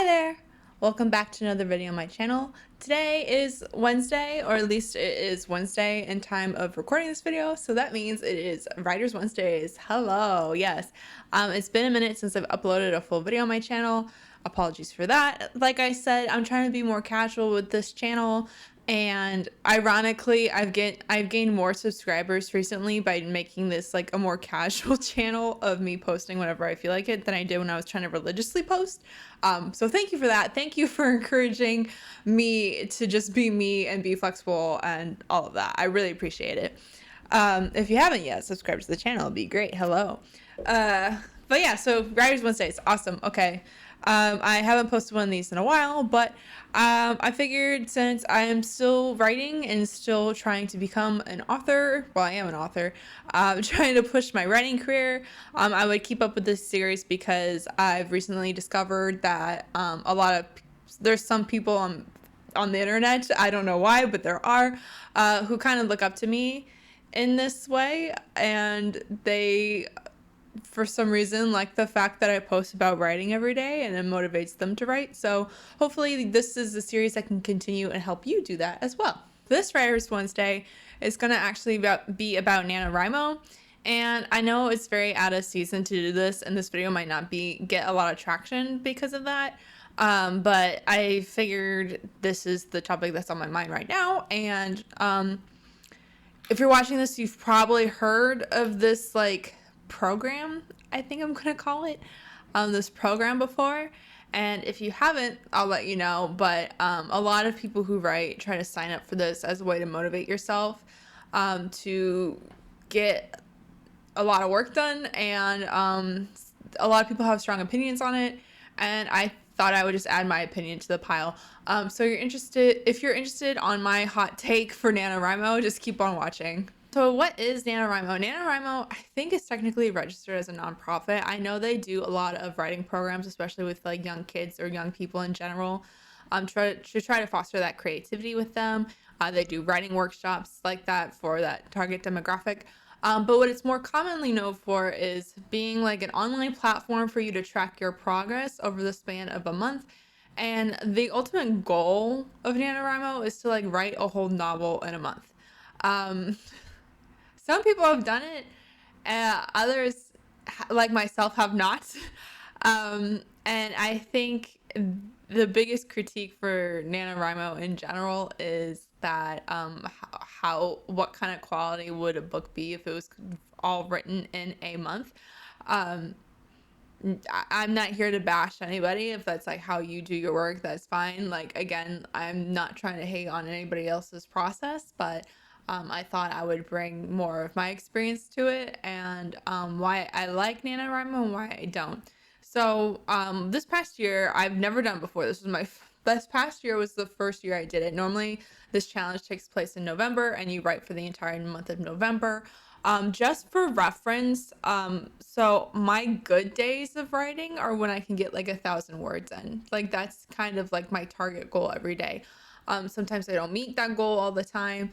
Hi there! Welcome back to another video on my channel. Today is Wednesday, or at least it is Wednesday in time of recording this video, so that means it is Writers Wednesdays. Hello, yes. It's been a minute since I've uploaded a full video on my channel. Apologies for that. Like I said, I'm trying to be more casual with this channel, and ironically, I've gained more subscribers recently by making this like a more casual channel of me posting whenever I feel like it than I did when I was trying to religiously post. So thank you for that. Thank you for encouraging me to just be me and be flexible and all of that. I really appreciate it. If you haven't yet subscribed to the channel, it'd be great. Hello. But yeah, so Writers Wednesdays, awesome. Okay. I haven't posted one of these in a while, but I figured since I am still writing and still trying to become an author, well, I am an author, trying to push my writing career, I would keep up with this series because I've recently discovered that there's some people on the internet, I don't know why, but there are, who kind of look up to me in this way, and they, for some reason, like the fact that I post about writing every day, and it motivates them to write. So hopefully this is a series that can continue and help you do that as well. This Writers Wednesday is going to actually be about NaNoWriMo, and I know it's very out of season to do this, and this video might not get a lot of traction because of that. But I figured this is the topic that's on my mind right now, and if you're watching this, you've probably heard of this like program, I think I'm gonna call it, this program before, and if you haven't, I'll let you know, but a lot of people who write try to sign up for this as a way to motivate yourself to get a lot of work done, and a lot of people have strong opinions on it, and I thought I would just add my opinion to the pile. So if you're interested on my hot take for NaNoWriMo, just keep on watching. So what is NaNoWriMo? NaNoWriMo, I think, is technically registered as a nonprofit. I know they do a lot of writing programs, especially with like young kids or young people in general, try to foster that creativity with them. They do writing workshops like that for that target demographic. But what it's more commonly known for is being like an online platform for you to track your progress over the span of a month. And the ultimate goal of NaNoWriMo is to like write a whole novel in a month. Some people have done it, others, like myself, have not. And I think the biggest critique for NaNoWriMo in general is that what kind of quality would a book be if it was all written in a month? I'm not here to bash anybody. If that's like how you do your work, that's fine. Like, again, I'm not trying to hate on anybody else's process, but I thought I would bring more of my experience to it, and why I like NaNoWriMo and why I don't. So this past year, I've never done before. This past year was the first year I did it. Normally, this challenge takes place in November, and you write for the entire month of November. Just for reference, so my good days of writing are when I can get like 1,000 words in. Like, that's kind of like my target goal every day. Sometimes I don't meet that goal all the time.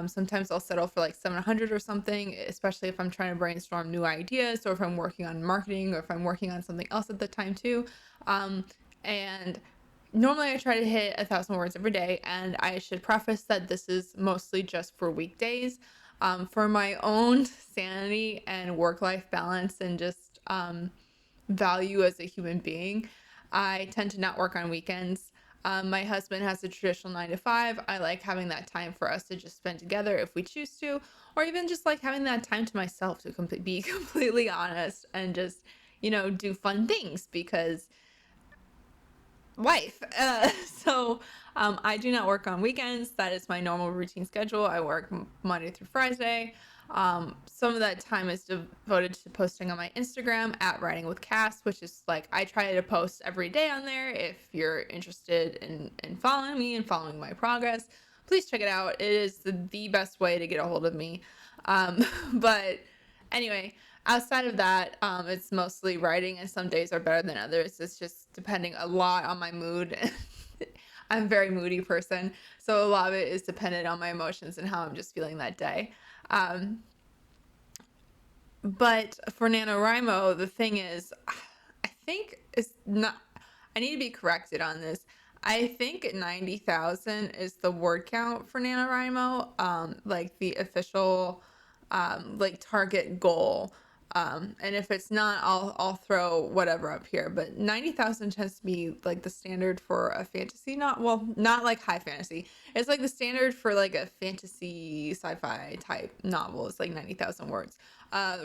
Sometimes I'll settle for like 700 or something, especially if I'm trying to brainstorm new ideas, or if I'm working on marketing, or if I'm working on something else at the time too. And normally I try to hit 1,000 words every day, and I should preface that this is mostly just for weekdays. For my own sanity and work-life balance, and just value as a human being, I tend to not work on weekends. My husband has a traditional 9 to 5. I like having that time for us to just spend together if we choose to, or even just like having that time to myself to be completely honest and just, do fun things, because life. So I do not work on weekends. That is my normal routine schedule. I work Monday through Friday. Some of that time is devoted to posting on my Instagram at Writing with Cass, which is like, I try to post every day on there. If you're interested in following me and following my progress, please check it out. It is the best way to get a hold of me. But anyway, outside of that, it's mostly writing, and some days are better than others. It's just depending a lot on my mood. I'm a very moody person, so a lot of it is dependent on my emotions and how I'm just feeling that day. But for NaNoWriMo, the thing is, I think it's not, I need to be corrected on this. I think 90,000 is the word count for NaNoWriMo, like the official like target goal. And if it's not, I'll throw whatever up here. But 90,000 tends to be like the standard for a fantasy, not like high fantasy. It's like the standard for like a fantasy sci-fi type novel. It's like 90,000 words.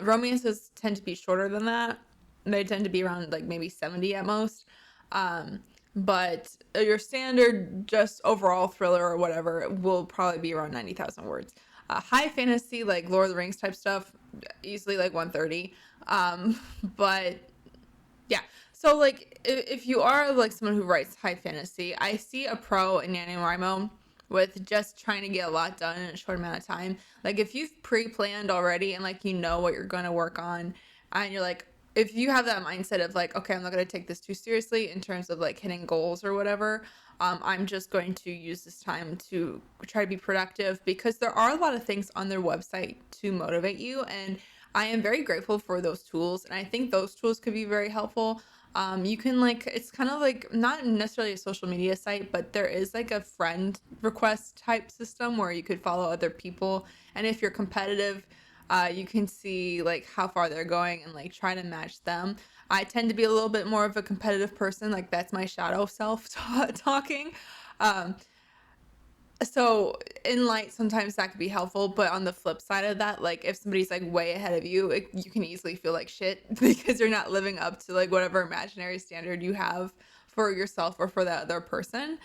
Romances tend to be shorter than that. They tend to be around like maybe 70 at most. Um, but your standard just overall thriller or whatever will probably be around 90,000 words. High fantasy, like Lord of the Rings type stuff, easily like 130. But yeah, so like if you are like someone who writes high fantasy, I see a pro in NaNoWriMo with just trying to get a lot done in a short amount of time. Like if you've pre-planned already and like you know what you're going to work on, and you're like, if you have that mindset of like, okay, I'm not going to take this too seriously in terms of like hitting goals or whatever, I'm just going to use this time to try to be productive, because there are a lot of things on their website to motivate you, and I am very grateful for those tools, and I think those tools could be very helpful. You can like, it's kind of like not necessarily a social media site, but there is like a friend request type system where you could follow other people, and if you're competitive, you can see like how far they're going and like try to match them. I tend to be a little bit more of a competitive person. Like that's my shadow self talking. Um, so in light, sometimes that could be helpful, but on the flip side of that, like if somebody's like way ahead of you, you can easily feel like shit because you're not living up to like whatever imaginary standard you have for yourself or for that other person.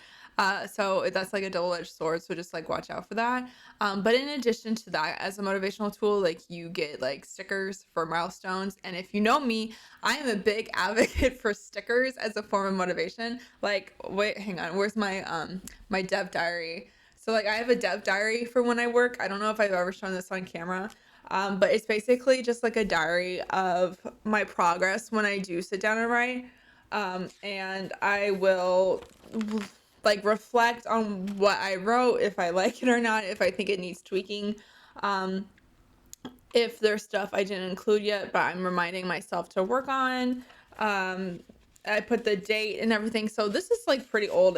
So that's like a double-edged sword, so just like watch out for that. But in addition to that, as a motivational tool, like you get like stickers for milestones, and if you know me, I am a big advocate for stickers as a form of motivation. Like, wait, hang on, where's my dev diary? So like I have a dev diary for when I work. I don't know if I've ever shown this on camera, but it's basically just like a diary of my progress when I do sit down and write. And I will like reflect on what I wrote, if I like it or not, if I think it needs tweaking. Um, if there's stuff I didn't include yet, but I'm reminding myself to work on. I put the date and everything. So this is like pretty old.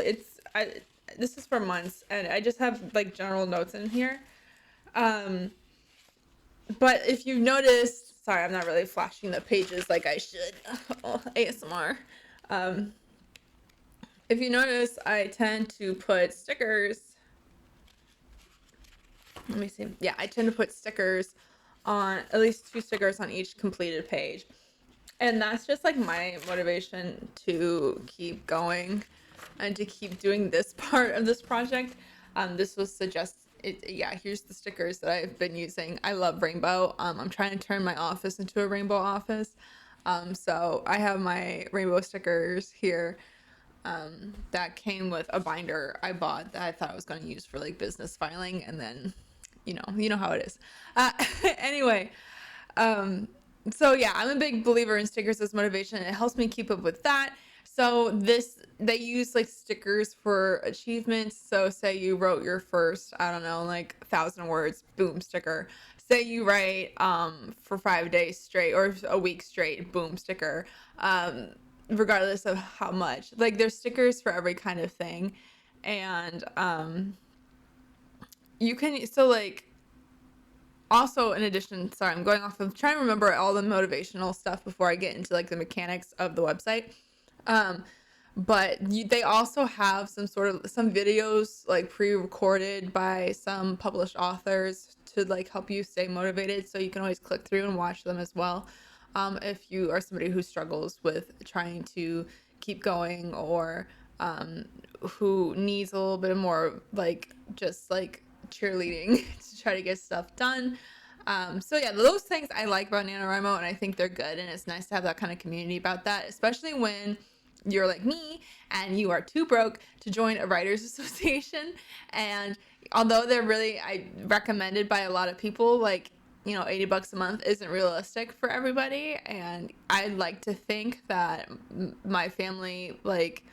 This is for months, and I just have like general notes in here. Um, but if you've noticed, sorry, I'm not really flashing the pages like I should. Oh, ASMR. Um, if you notice, I tend to put stickers. Let me see. Yeah, I tend to put stickers on, at least 2 stickers on each completed page. And that's just like my motivation to keep going and to keep doing this part of this project. This was yeah, here's the stickers that I've been using. I love rainbow. I'm trying to turn my office into a rainbow office. So I have my rainbow stickers here. That came with a binder I bought that I thought I was going to use for like business filing, and then you know how it is. Anyway, so yeah, I'm a big believer in stickers as motivation. It helps me keep up with that. So they use like stickers for achievements. So say you wrote your first, I don't know, like 1,000 words, boom, sticker. Say you write for 5 days straight or a week straight, boom, sticker. Regardless of how much. Like there's stickers for every kind of thing. And you can, so like, also in addition, sorry, I'm going off of trying to remember all the motivational stuff before I get into like the mechanics of the website. But they also have some videos like pre-recorded by some published authors to like help you stay motivated, so you can always click through and watch them as well. If you are somebody who struggles with trying to keep going, or who needs a little bit more like just like cheerleading to try to get stuff done. So yeah, those things I like about NaNoWriMo, and I think they're good, and it's nice to have that kind of community about that, especially when you're like me and you are too broke to join a writers association. And although they're really recommended by a lot of people, like, $80 a month isn't realistic for everybody. And I'd like to think that my family, like,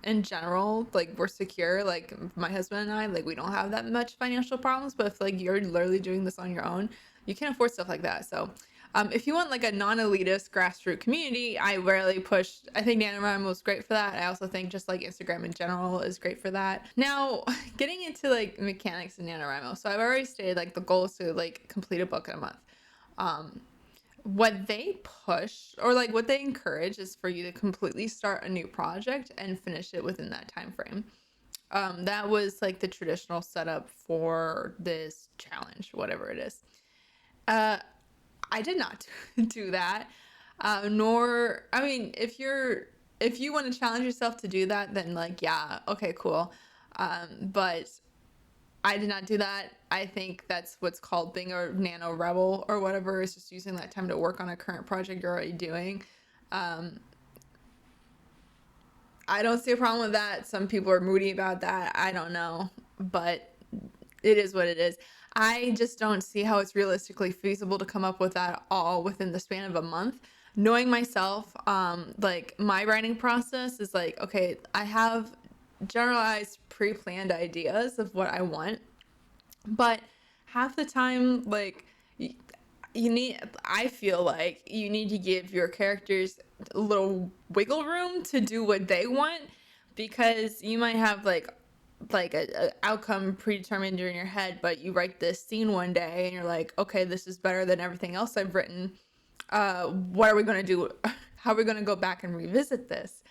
in general, like, we're secure. Like, my husband and I, like, we don't have that much financial problems. But if like you're literally doing this on your own, you can't afford stuff like that. So If you want like a non-elitist grassroots community, I rarely push. I think NaNoWriMo is great for that. I also think just like Instagram in general is great for that. Now, getting into like mechanics in NaNoWriMo. So I've already stated like the goal is to like complete a book in a month. What they push or like what they encourage is for you to completely start a new project and finish it within that time frame. That was like the traditional setup for this challenge, whatever it is. I did not do that. Nor, I mean, if you want to challenge yourself to do that, then like, yeah, okay, cool. But I did not do that. I think that's what's called being a nano rebel or whatever, is just using that time to work on a current project you're already doing. I don't see a problem with that. Some people are moody about that. I don't know, but it is what it is. I just don't see how it's realistically feasible to come up with that all within the span of a month. Knowing myself, like my writing process is like, okay, I have generalized pre-planned ideas of what I want, but half the time, like you need, I feel like you need to give your characters a little wiggle room to do what they want, because you might have like a outcome predetermined in your head, but you write this scene one day and you're like, okay, this is better than everything else I've written. What are we going to do? How are we going to go back and revisit this?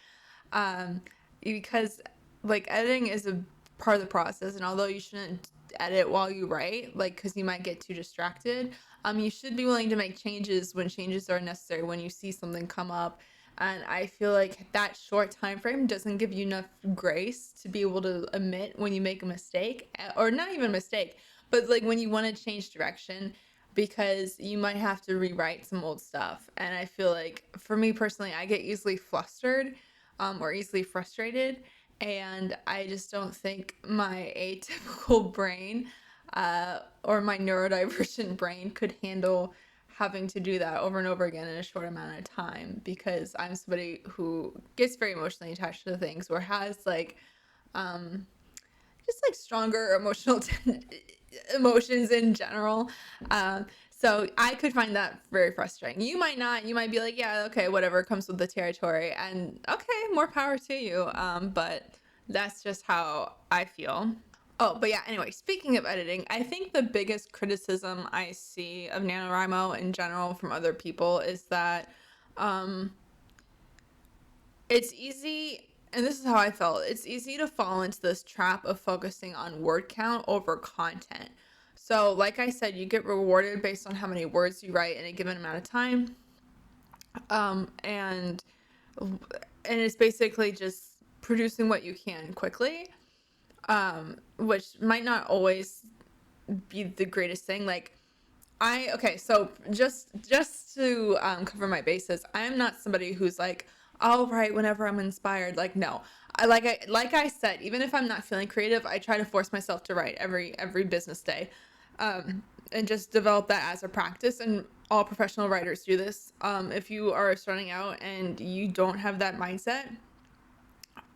Because like editing is a part of the process, and although you shouldn't edit while you write, like because you might get too distracted, you should be willing to make changes when changes are necessary, when you see something come up. And I feel like that short time frame doesn't give you enough grace to be able to admit when you make a mistake, or not even a mistake, but like when you want to change direction, because you might have to rewrite some old stuff. And I feel like for me personally, I get easily flustered, or easily frustrated, and I just don't think my atypical brain, or my neurodivergent brain could handle having to do that over and over again in a short amount of time, because I'm somebody who gets very emotionally attached to things, or has like just like stronger emotional emotions in general. So I could find that very frustrating. You might not. You might be like, yeah, okay, whatever, comes with the territory, and okay, more power to you. But that's just how I feel. Oh, but yeah, anyway, speaking of editing, I think the biggest criticism I see of NaNoWriMo in general from other people is that um, it's easy, and this is how I felt, it's easy to fall into this trap of focusing on word count over content. So, like I said, you get rewarded based on how many words you write in a given amount of time. And it's basically just producing what you can quickly, which might not always be the greatest thing. Like okay, so just to cover my bases, I am not somebody who's like, I'll write whenever I'm inspired. Like, no, like I said, even if I'm not feeling creative, I try to force myself to write every business day, and just develop that as a practice. And all professional writers do this. If you are starting out and you don't have that mindset,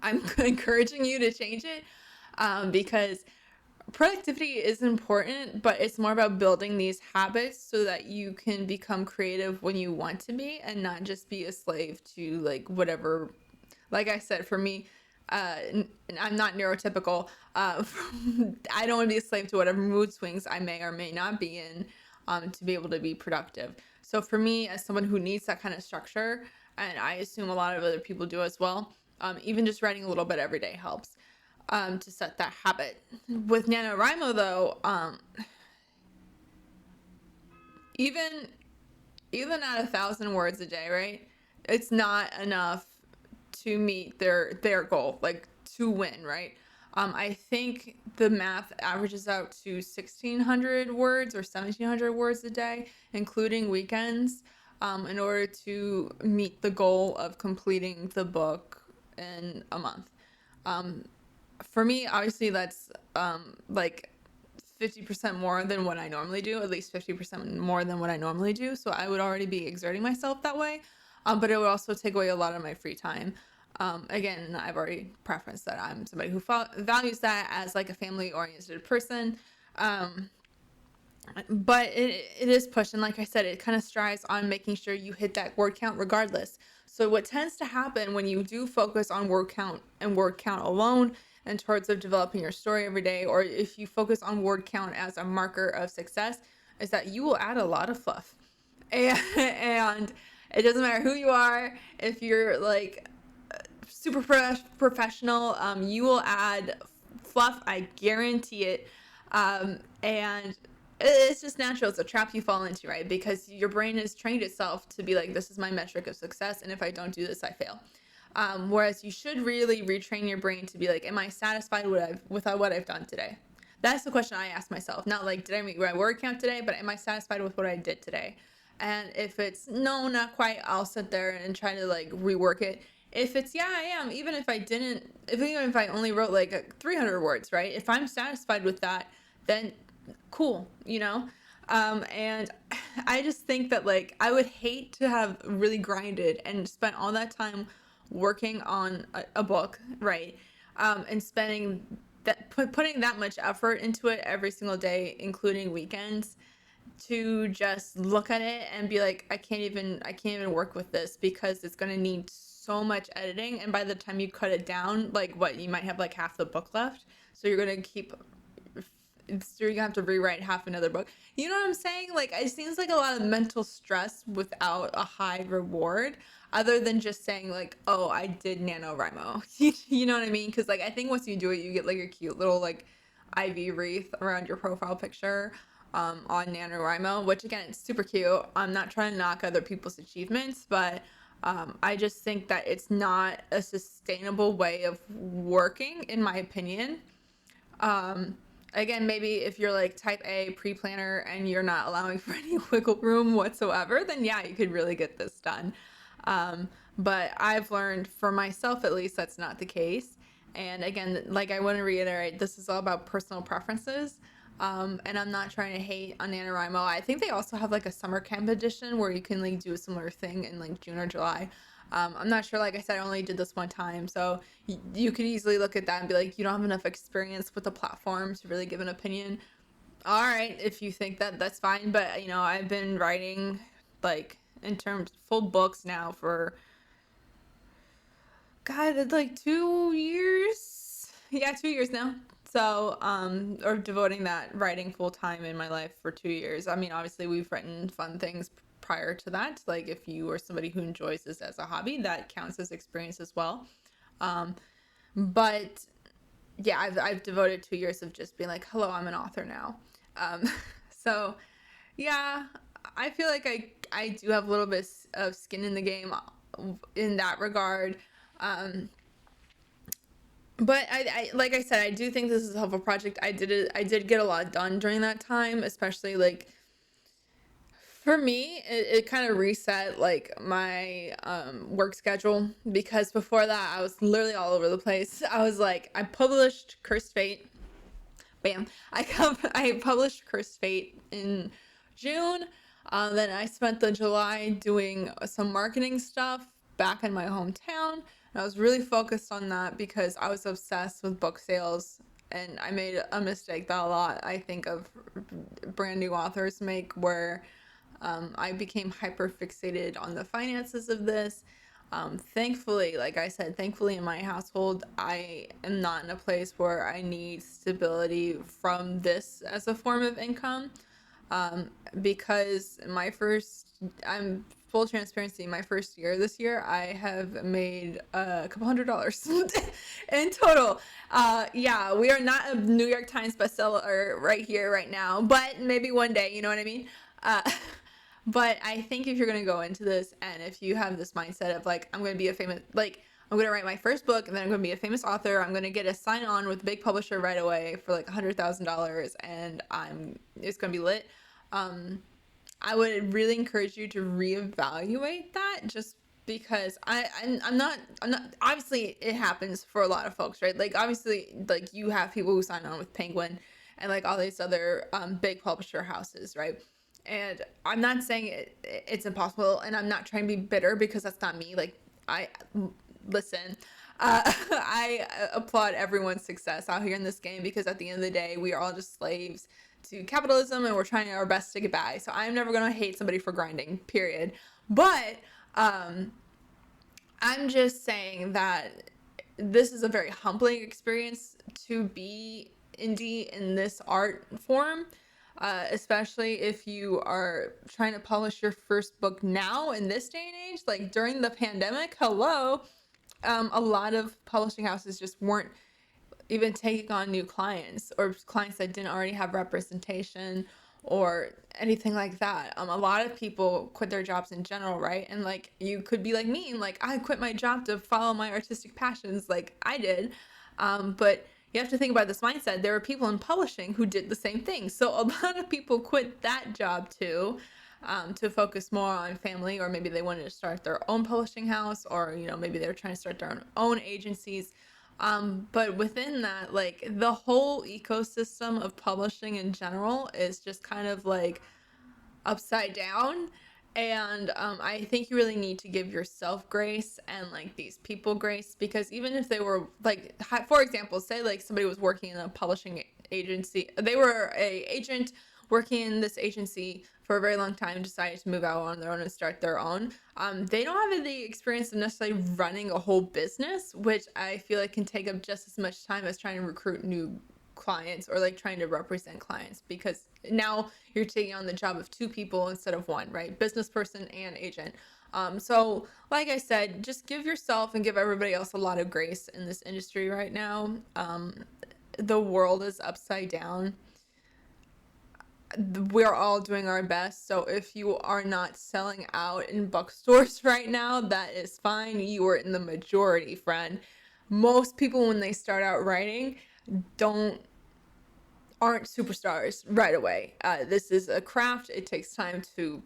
I'm encouraging you to change it, because productivity is important, but it's more about building these habits so that you can become creative when you want to be, and not just be a slave to like whatever. Like I said, for me, I'm not neurotypical. I don't want to be a slave to whatever mood swings I may or may not be in, to be able to be productive. So for me, as someone who needs that kind of structure, and I assume a lot of other people do as well, even just writing a little bit every day helps, to set that habit. With NaNoWriMo though, even at 1,000 words a day, right? It's not enough to meet their goal, like to win, right? I think the math averages out to 1,600 words or 1,700 words a day, including weekends, in order to meet the goal of completing the book in a month. For me, obviously, that's like 50% more than what I normally do, at least 50% more than what I normally do. So I would already be exerting myself that way. But it would also take away a lot of my free time. Again, I've already preferenced that I'm somebody who values that as like a family oriented person. but it is pushed, and like I said, it kind of strives on making sure you hit that word count regardless. So what tends to happen when you do focus on word count and word count alone in terms of developing your story every day, or if you focus on word count as a marker of success, is that you will add a lot of fluff. And it doesn't matter who you are, if you're like super professional, you will add fluff, I guarantee it. And it's just natural. It's a trap you fall into, right? Because your brain has trained itself to be like, this is my metric of success, and if I don't do this, I fail. Whereas you should really retrain your brain to be like, am I satisfied with what I've done today? That's the question I ask myself. Not like, did I meet my word count today, but am I satisfied with what I did today? And if it's no, not quite, I'll sit there and try to like rework it. If it's yeah, I am. Even if I only wrote like 300 words, right? If I'm satisfied with that, then cool, you know. And I just think that like I would hate to have really grinded and spent all that time working on a book, right? And spending putting that much effort into it every single day, including weekends, to just look at it and be like, I can't even work with this because it's going to need so much editing, and by the time you cut it down, like what, you might have like half the book left, so you're going to keep, so you're gonna have to rewrite half another book. You know what I'm saying? Like, it seems like a lot of mental stress without a high reward, other than just saying like, oh, I did NaNoWriMo. You know what I mean? Because like, I think once you do it, you get like a cute little like ivy wreath around your profile picture on NaNoWriMo, which again, it's super cute. I'm not trying to knock other people's achievements, but I just think that it's not a sustainable way of working, in my opinion. Um, Again, maybe if you're like type A pre-planner and you're not allowing for any wiggle room whatsoever, then yeah, you could really get this done. But I've learned for myself, at least, that's not the case. And again, like I want to reiterate, this is all about personal preferences. And I'm not trying to hate on NaNoWriMo. I think they also have like a summer camp edition where you can like do a similar thing in like June or July. I'm not sure. Like I said, I only did this one time, so you could easily look at that and be like, you don't have enough experience with the platform to really give an opinion. All right, if you think that, that's fine. But you know, I've been writing like in terms full books now for God, it's like 2 years. Yeah, 2 years now. So, or devoting that writing full time in my life for 2 years. I mean, obviously, we've written fun things prior to that. Like, if you are somebody who enjoys this as a hobby, that counts as experience as well. Um, but yeah, I've devoted 2 years of just being like, hello, I'm an author now. Um, so yeah, I feel like I do have a little bit of skin in the game in that regard. Um, but I like I said, I do think this is a helpful project. I did get a lot done during that time, especially like for me, it kind of reset like my work schedule, because before that I was literally all over the place. I was like, I published Cursed Fate. Bam. I published Cursed Fate in June. Then I spent the July doing some marketing stuff back in my hometown. And I was really focused on that because I was obsessed with book sales. And I made a mistake that a lot, I think, of brand new authors make, where I became hyper fixated on the finances of this. Thankfully, like I said, thankfully in my household, I am not in a place where I need stability from this as a form of income. Because I'm full transparency, my first year this year, I have made a couple $100 in total. Yeah, we are not a New York Times bestseller right here, right now, but maybe one day, you know what I mean? Uh, but I think if you're going to go into this, and if you have this mindset of like, I'm going to be a famous, like, I'm going to write my first book and then I'm going to be a famous author, I'm going to get a sign on with a big publisher right away for like $100,000 and it's going to be lit. I would really encourage you to reevaluate that, just because I'm not, obviously it happens for a lot of folks, right? Like obviously, like you have people who sign on with Penguin and like all these other big publisher houses, right? And I'm not saying it's impossible, and I'm not trying to be bitter because that's not me. Like I listen, I applaud everyone's success out here in this game, because at the end of the day, we are all just slaves to capitalism, and we're trying our best to get by. So I'm never gonna hate somebody for grinding, period. But I'm just saying that this is a very humbling experience to be indie in this art form, especially if you are trying to publish your first book now in this day and age. Like during the pandemic, hello, a lot of publishing houses just weren't even taking on new clients or clients that didn't already have representation or anything like that. A lot of people quit their jobs in general, right? And like you could be like me, and like I quit my job to follow my artistic passions, like I did. But you have to think about this mindset. There were people in publishing who did the same thing. So a lot of people quit that job too, to focus more on family, or maybe they wanted to start their own publishing house, or maybe they were trying to start their own agencies. But within that, like the whole ecosystem of publishing in general is just kind of like upside down. And I think you really need to give yourself grace and like these people grace, because even if they were like, for example, say like somebody was working in a publishing agency, they were a agent working in this agency for a very long time, decided to move out on their own and start their own. They don't have the experience of necessarily running a whole business, which I feel like can take up just as much time as trying to recruit new clients or like trying to represent clients, because now you're taking on the job of two people instead of one, right? Business person and agent. So like I said, just give yourself and give everybody else a lot of grace in this industry right now. The world is upside down. We're all doing our best. So if you are not selling out in bookstores right now, that is fine. You are in the majority, friend. Most people, when they start out writing, aren't superstars right away. This is a craft. It takes time to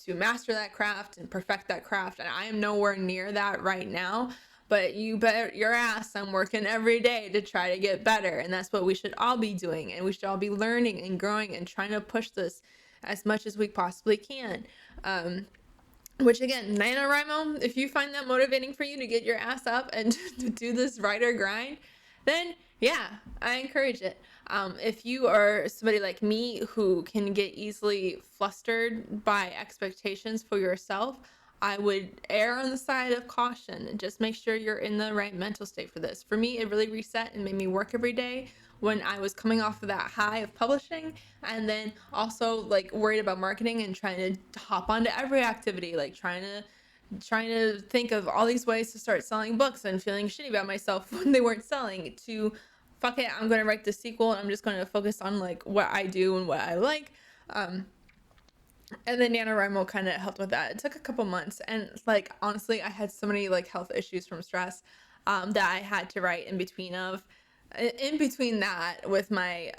master that craft and perfect that craft, and I am nowhere near that right now. But you bet your ass I'm working every day to try to get better, and that's what we should all be doing, and we should all be learning and growing and trying to push this as much as we possibly can. Which again, NaNoWriMo, if you find that motivating for you to get your ass up and to do this writer grind, then yeah, I encourage it. If you are somebody like me who can get easily flustered by expectations for yourself, I would err on the side of caution and just make sure you're in the right mental state for this. For me, it really reset and made me work every day when I was coming off of that high of publishing, and then also like worried about marketing and trying to hop onto every activity, like trying to think of all these ways to start selling books and feeling shitty about myself when they weren't selling, to fuck it, I'm going to write the sequel and I'm just going to focus on like what I do and what I like. And then NaNoWriMo kind of helped with that. It took a couple months, and like honestly, I had so many like health issues from stress that I had to write in between that with my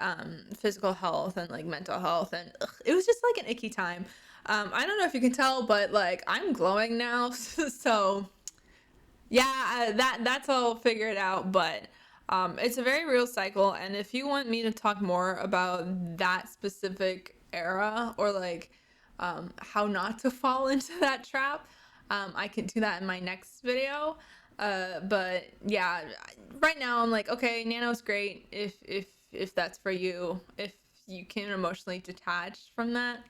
physical health and like mental health, and it was just like an icky time. I don't know if you can tell, but like I'm glowing now. So yeah, that's all figured out. But it's a very real cycle, and if you want me to talk more about that specific era, or like how not to fall into that trap, I can do that in my next video. But yeah, right now I'm like, okay, Nano's great if that's for you. If you can emotionally detach from that,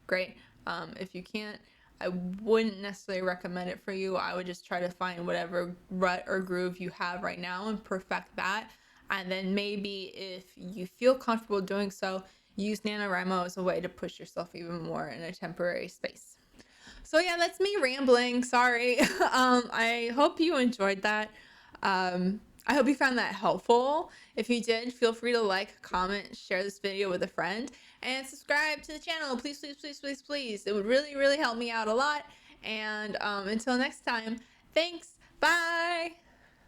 great. If you can't, I wouldn't necessarily recommend it for you. I would just try to find whatever rut or groove you have right now and perfect that. And then maybe if you feel comfortable doing so, use NaNoWriMo as a way to push yourself even more in a temporary space. So yeah, that's me rambling. Sorry. I hope you enjoyed that. I hope you found that helpful. If you did, feel free to like, comment, share this video with a friend, and subscribe to the channel. Please, please, please, please, please. It would really, really help me out a lot. And until next time, thanks. Bye.